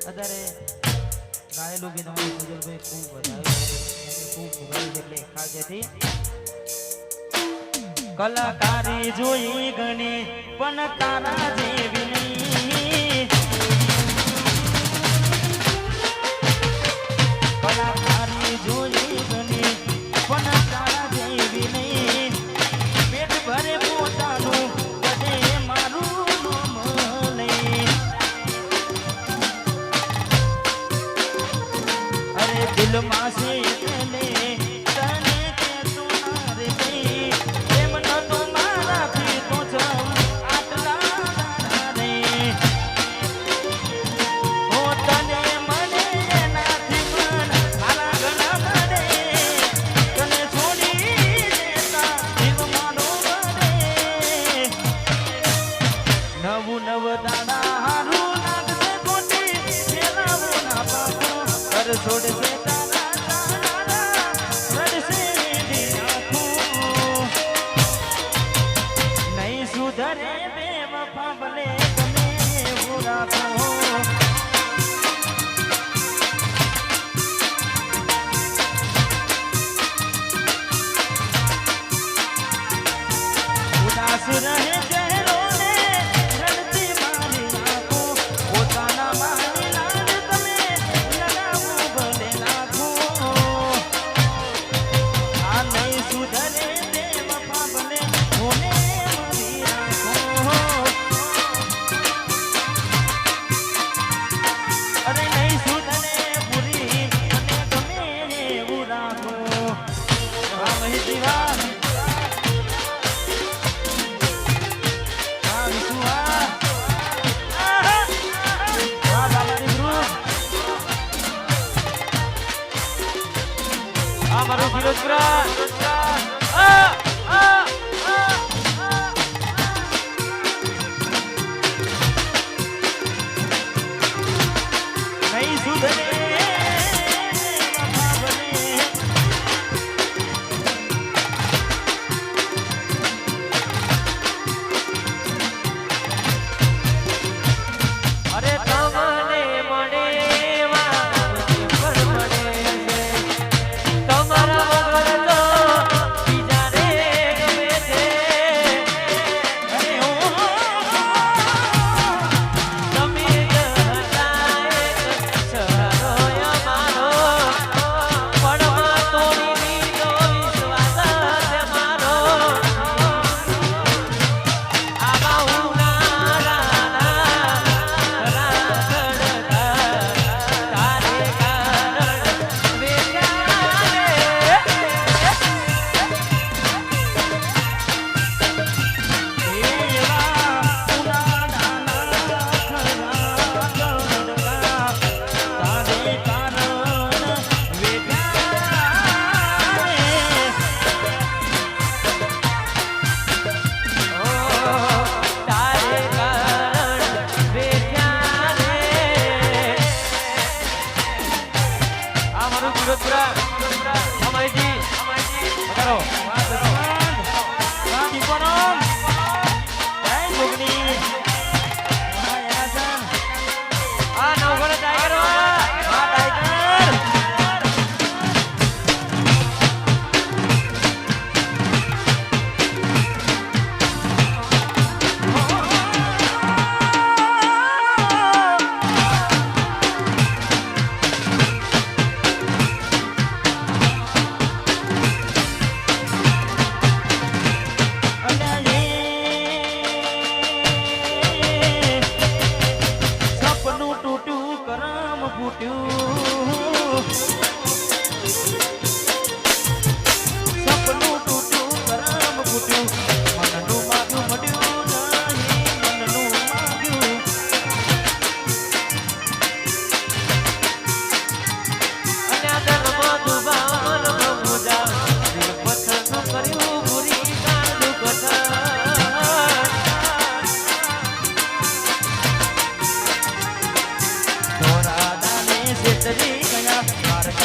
અત્યારે ગાયેલું ગીત અમારું સુજલભાઈ ખૂબ વધારે ખૂબ ઉગાડી એટલે ખાજેથી કલાકારી જોઈ ગણી પણ તારા જેવી નહીં કલાકારી જોઈ ગણી પણ તારા જેવી નહીં પેટ ભરે પોતાનું બધે મારું નામ લઈ અરે દિલમાં છે તને તને કે તું રે ગઈ એમ ન તો મારાથી તો જમ આટલા રે હો તને મને એનાથી મન આલા ઘણા મળે તને છોડી દેતા જીવ મારો મળે નવું નવ દાડા હારું લાગશે ખોટી ખેલાવો ના પાકો કર છોડશે સુધરે બેવફા ભલે તમે એવું રાખો ઉદાસ રહે ચહેરો ને રડતી મારી નાખો પોતાના મારી લાડ તમે લગાવો ભલે નાખો આ નહીં સુધરે બેવફા ભલે હોને અરે નહીં સુધરે પૂરી અને ગમે એવું રાખો આ મહિતી વા આ વિશુઆ આ બાલાની ગ્રુપ આ મારું ફિરોજપુરા નહીં સુધરે અરે તમને મળે તમારા વગર તો બીજાને ગમે છે તમે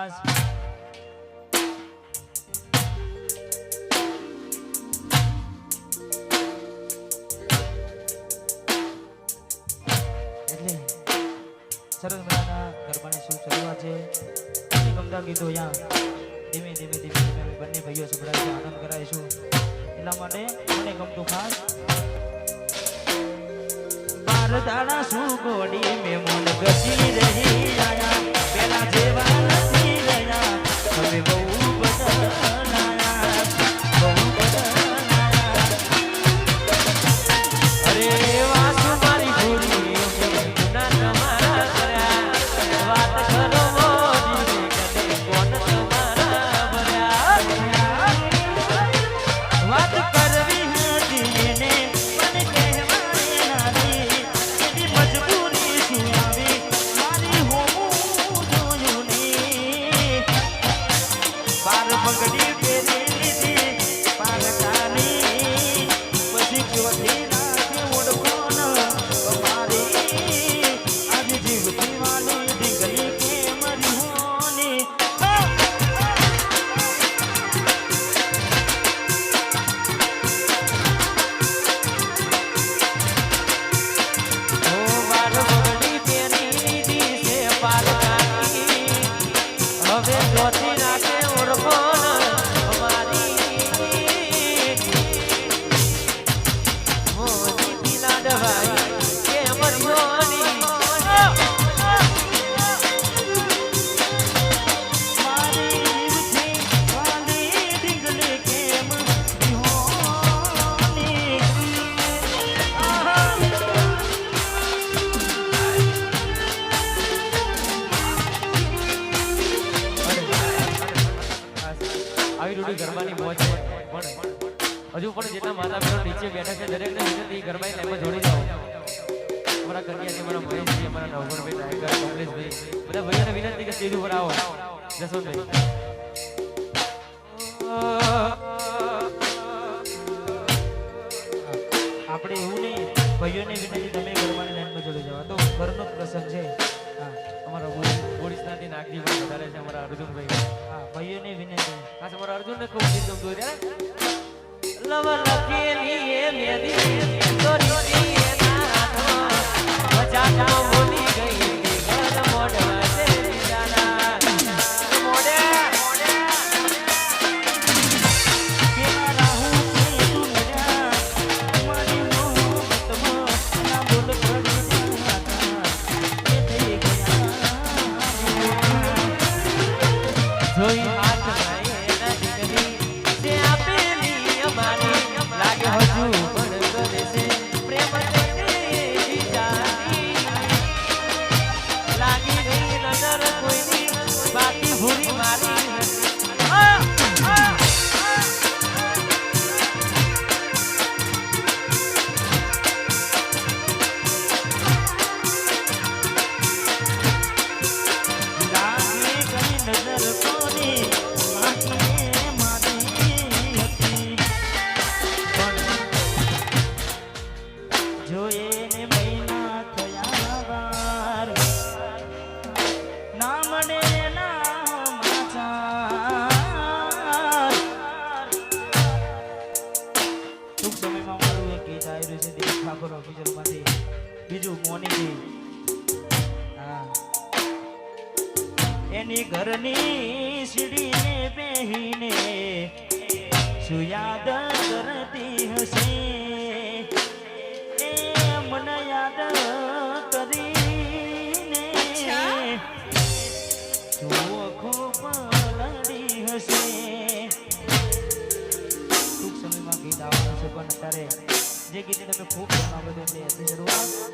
ખાસ એટલે સરસ મજાના ગરબાની શું શરૂઆત છે ગમતા ગીતો અહીંયા ધીમે ધીમે ધીમે ધીમે અમે બંને ભાઈઓ સંભળાવી આનંદ કરાવીશું એટલા માટે મને ગમતું ખાસ બાર દાડા શું ગોડી મેં મન ગજી રહી આયા પેલા જેવા નથી રહ્યા હવે બહુ બદલાયા બહુ બદલાયા અરે વાસુ મારી ભૂલી ગુના તમારા કર્યા વાત કરો ગરબાની મોજ છે પણ હજુ પણ જેટલા માતા બહેનો નીચે બેઠા છે દરેકને વિનંતી ગરબાની લાઈનમાં જોડી જાઓ અમારા કન્યા છે અમારા મહેશજી અમારા નવગણભાઈ નાયકર કમલેશભાઈ બધા ભાઈઓને વિનંતી કે સ્ટેજ ઉપર આવો જસવંતભાઈ આપણે એવું નહીં ભાઈઓને વિનંતી તમે ગરબાની લાઈનમાં જોડી જાઓ તો ઘરનો પ્રસંગ છે હા અમારા ઓડિશાથી નાગજી પણ વધારે છે અમારા અર્જુનભાઈ હા ભાઈઓને વિનંતી ખાસ અમારા અર્જુનને ખૂબ ગીત ગમતું હોય લવ લખેલી એ મેદી તોરી ના મજા બોલી ગઈ ઘર મોઢવા છે જાના મોડે કેના રાહુ કે તું નડા મારી મોહબતમાં ના બોલ પડી એ થઈ ગયા જોઈ હાથ ભાઈ એના દીકરી જે આપેલી અમારી લાગે હજુ પણ કરે છે પ્રેમ લઈને જીજાની લાગી ગઈ નજર કોઈની બાકી ભૂરી મારી બીજું મોની એની ઘરની સીડીને બેહીને શું યાદ કરતી હશે એ મને યાદ કરીને ખૂબ લડી હશે ટૂંક સમયમાં ગીત આવવાનું છે પણ અત્યારે જે ગીતે તમે ખૂબ સાંભળ્યું એટલે એની શરૂઆત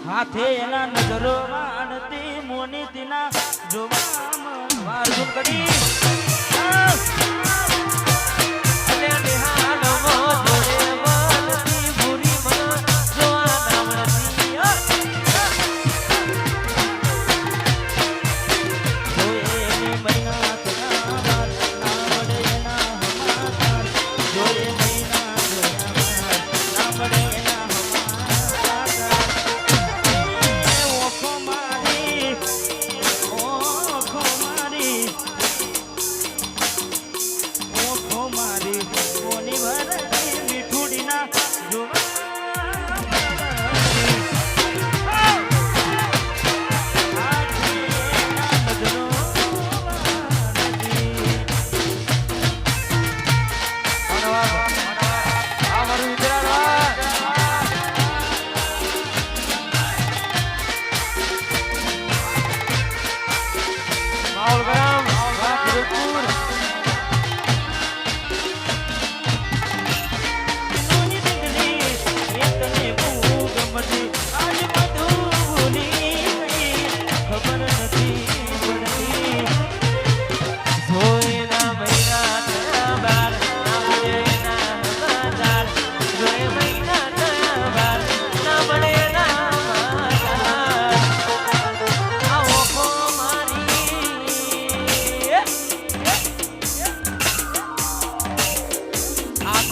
હાથે એના નજરો માણતી મોની તીના જોવામાં વારજુન કરી અને નિહાલ મો જોડે બોલતી ભૂરી મન જોવા નામતી જોએ મૈના તના ના મળે ના હમાતા જોએ મૈના ના મળે ના હમાતા ઓ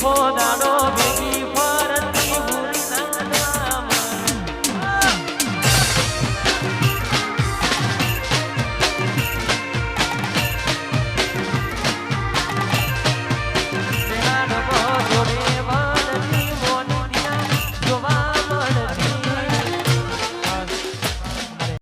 સુખો દાડો